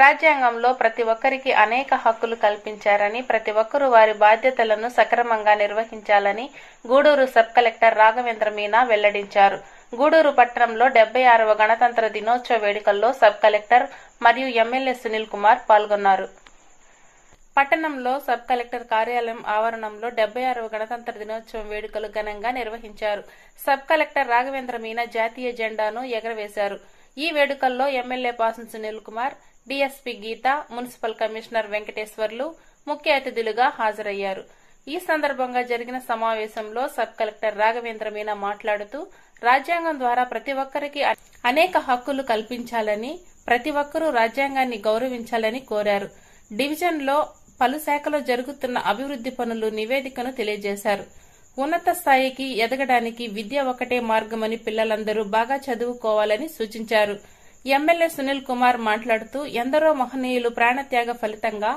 రాజ్యాంగంలో ప్రతి ఒక్కరికి అనేక హక్కులు కల్పించారని, ప్రతి ఒక్కరూ వారి బాధ్యతలను సక్రమంగా నిర్వహించాలని గూడూరు సబ్ కలెక్టర్ రాఘవేంద్ర మీనా వెల్లడించారు. గూడూరు పట్టణంలో 76వ గణతంత్ర దినోత్సవ వేడుకల్లో సబ్ కలెక్టర్ మరియు ఎమ్మెల్యే సునీల్ కుమార్ పాల్గొన్నారు. పట్టణంలో సబ్ కలెక్టర్ కార్యాలయం ఆవరణంలో 76వ గణతంత్ర దినోత్సవం వేడుకలు ఘనంగా నిర్వహించారు. సబ్ కలెక్టర్ రాఘవేంద్ర మీనా జాతీయ జెండాను ఎగరవేశారు. ఈ వేడుకల్లో ఎమ్మెల్యే పాసం సునీల్ కుమార్, డీఎస్పీ గీత, మున్సిపల్ కమిషనర్ వెంకటేశ్వర్లు ముఖ్య అతిథులుగా హాజరయ్యారు. ఈ సందర్భంగా జరిగిన సమావేశంలో సబ్ కలెక్టర్ రాఘవేంద్ర మీనా మాట్లాడుతూ, రాజ్యాంగం ద్వారా ప్రతి ఒక్కరికి అనేక హక్కులు కల్పించాలని, ప్రతి ఒక్కరూ రాజ్యాంగాన్ని గౌరవించాలని కోరారు. డివిజన్లో పలు శాఖలో జరుగుతున్న అభివృద్ది పనులు నివేదికను తెలియజేశారు. ఉన్నత స్థాయికి ఎదగడానికి విద్య ఒకటే మార్గమని పిల్లలందరూ బాగా చదువుకోవాలని సూచించారు. ఎమ్మెల్యే సునీల్ కుమార్ మాట్లాడుతూ, ఎందరో మహనీయులు ప్రాణత్యాగ ఫలితంగా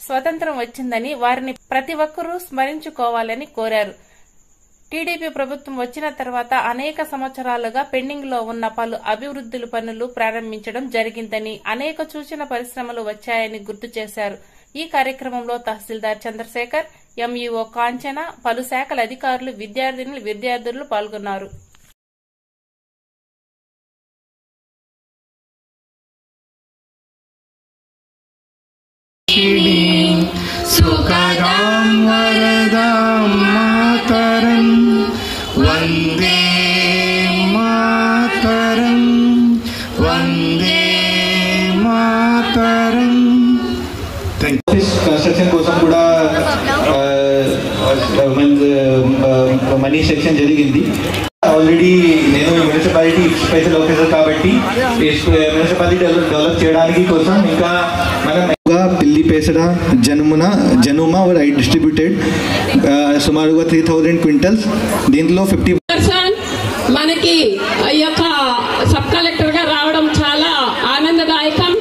స్వతంత్రం వచ్చిందని, వారిని ప్రతి ఒక్కరూ స్మరించుకోవాలని కోరారు. టీడీపీ ప్రభుత్వం వచ్చిన తర్వాత అనేక సంవత్సరాలుగా పెండింగ్ లో ఉన్న పలు అభివృద్ధి పనులు ప్రారంభించడం జరిగిందని, అనేక సూచన పరిశ్రమలు వచ్చాయని గుర్తు చేశారు. ఈ కార్యక్రమంలో తహసీల్దార్ చంద్రశేఖర్, ఎంఈఓ కాంచన, పలు శాఖల అధికారులు, విద్యార్థులు పాల్గొన్నారు. సుఖదాం వరదాం మాతరం వందే మాతరం వందే మాతరం. కన్స్ట్రక్షన్ కోసం కూడా మనీ సెక్షన్ జరిగింది. ఆల్రెడీ నేను మున్సిపాలిటీ స్పెషల్ ఆఫీసర్ కాబట్టి మున్సిపాలిటీ డెవలప్ చేయడానికి కోసం ఇంకా మనం పిల్లిపేసడ జనుమా డిస్ట్రిబ్యూటెడ్ సుమారుగా 3000 క్వింటల్స్. దీంట్లో 50% మనకి ఈ యొక్క సబ్ కలెక్టర్ గా రావడం చాలా ఆనందదాయకం.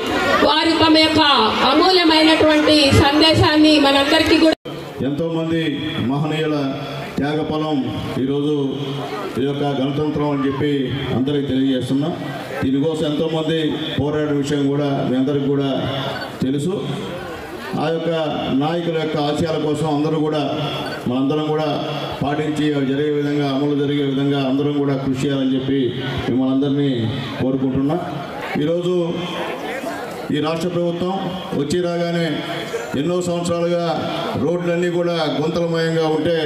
వారి తమ యొక్క అమూల్యమైనటువంటి సందేశాన్ని మనందరికీ కూడా ఎంతో మంది మహనీయుల త్యాగఫలం ఈరోజు ఈ యొక్క గణతంత్రం అని చెప్పి అందరికీ తెలియజేస్తున్నాం. దీనికోసం ఎంతోమంది పోరాడే విషయం కూడా మీ అందరికీ కూడా తెలుసు. ఆ యొక్క నాయకుల యొక్క ఆశయాల కోసం మనందరం కూడా పాటించి అవి జరిగే విధంగా, అమలు జరిగే విధంగా అందరం కూడా కృషి చేయాలని చెప్పి మిమ్మల్ని అందరినీ కోరుకుంటున్నా. ఈరోజు ఈ రాష్ట్ర ప్రభుత్వం వచ్చి రాగానే ఎన్నో సంవత్సరాలుగా రోడ్లన్నీ కూడా గుంతలమయంగా ఉంటే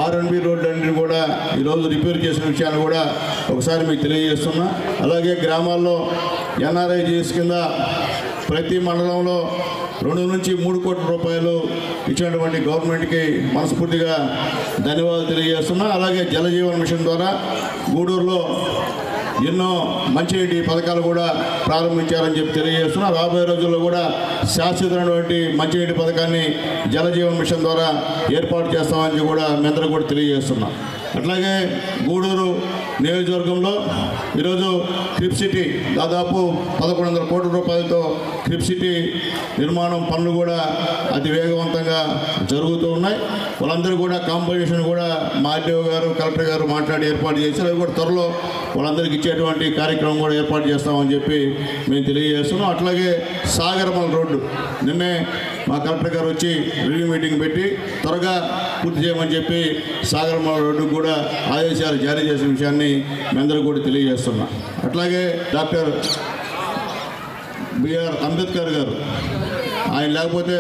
R&B రోడ్లన్నీ కూడా ఈరోజు రిపేర్ చేసిన విషయాన్ని కూడా ఒకసారి మీకు తెలియజేస్తున్నా. అలాగే గ్రామాల్లో NRIGS కింద ప్రతి మండలంలో 2 నుంచి 3 కోట్ల రూపాయలు ఇచ్చినటువంటి గవర్నమెంట్కి మనస్ఫూర్తిగా ధన్యవాదాలు తెలియజేస్తున్నా. అలాగే జలజీవన్ మిషన్ ద్వారా గూడూరులో ఎన్నో మంచినీటి పథకాలు కూడా ప్రారంభించారని చెప్పి తెలియజేస్తున్నా. రాబోయే రోజుల్లో కూడా శాశ్వతమైనటువంటి మంచినీటి పథకాన్ని జలజీవన్ మిషన్ ద్వారా ఏర్పాటు చేస్తామని కూడా మీ అందరూ కూడా తెలియజేస్తున్నా. అట్లాగే గూడూరు నియోజకవర్గంలో ఈరోజు క్రిప్ సిటీ దాదాపు 1100 కోట్ల రూపాయలతో క్రిప్ సిటీ నిర్మాణం పనులు కూడా అతి వేగవంతంగా జరుగుతూ ఉన్నాయి. వాళ్ళందరూ కూడా కాంపోజిషన్ కూడా మా ఆర్డీఓ గారు, కలెక్టర్ గారు మాట్లాడి ఏర్పాటు చేశారు. అవి కూడా త్వరలో వాళ్ళందరికీ ఇచ్చేటువంటి కార్యక్రమం కూడా ఏర్పాటు చేస్తామని చెప్పి మేము తెలియజేస్తున్నాం. అట్లాగే సాగరమల్ రోడ్డు నిన్నే మా కలెక్టర్ గారు వచ్చి రివ్యూ మీటింగ్ పెట్టి త్వరగా పూర్తి చేయమని చెప్పి సాగరమల్ రోడ్డుకు కూడా ఆదేశాలు జారీ చేసిన విషయాన్ని మీ అందరూ కూడా తెలియజేస్తున్నాం. అట్లాగే డాక్టర్ బిఆర్ అంబేద్కర్ గారు, ఆయన లేకపోతే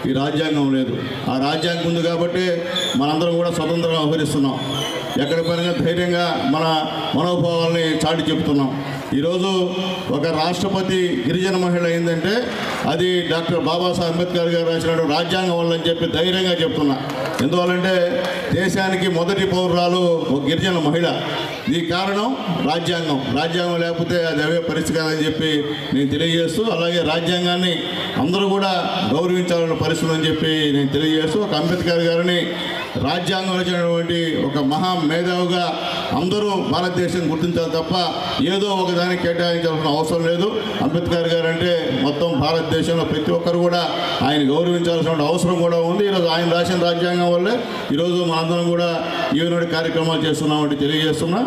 ఈ రాజ్యాంగం లేదు. ఆ రాజ్యాంగం ఉంది కాబట్టి మనందరం కూడా స్వతంత్రంగా వ్యవహరిస్తున్నాం. ఎక్కడ పైన ధైర్యంగా మన మనోభావాల్ని చాటి చెప్తున్నాం. ఈరోజు ఒక రాష్ట్రపతి గిరిజన మహిళ అయిందంటే అది డాక్టర్ బాబాసాహెబ్ అంబేద్కర్ గారు రాసినటువంటి రాజ్యాంగం వల్ల అని చెప్పి ధైర్యంగా చెప్తున్నా. ఎందువల్లంటే దేశానికి మొదటి పౌరురాలు ఒక గిరిజన మహిళ. ఈ కారణం రాజ్యాంగం. రాజ్యాంగం లేకపోతే అది అవే పరిస్థితి కాదని చెప్పి నేను తెలియజేస్తూ, అలాగే రాజ్యాంగాన్ని అందరూ కూడా గౌరవించాలన్న పరిస్థితి అని చెప్పి నేను తెలియజేస్తూ, ఒక అంబేద్కర్ గారిని రాజ్యాంగం వచ్చినటువంటి ఒక మహా మేధావుగా అందరూ భారతదేశం గుర్తించాలి తప్ప ఏదో ఒకదానికి కేటాయించాల్సిన అవసరం లేదు. అంబేద్కర్ గారు అంటే మొత్తం భారతదేశంలో ప్రతి ఒక్కరు కూడా ఆయన గౌరవించాల్సిన అవసరం కూడా ఉంది. ఈరోజు ఆయన రాసిన రాజ్యాంగం వల్లే ఈరోజు మనందరం కూడా ఈనాడు కార్యక్రమాలు చేస్తున్నామంటే తెలియజేస్తున్నా.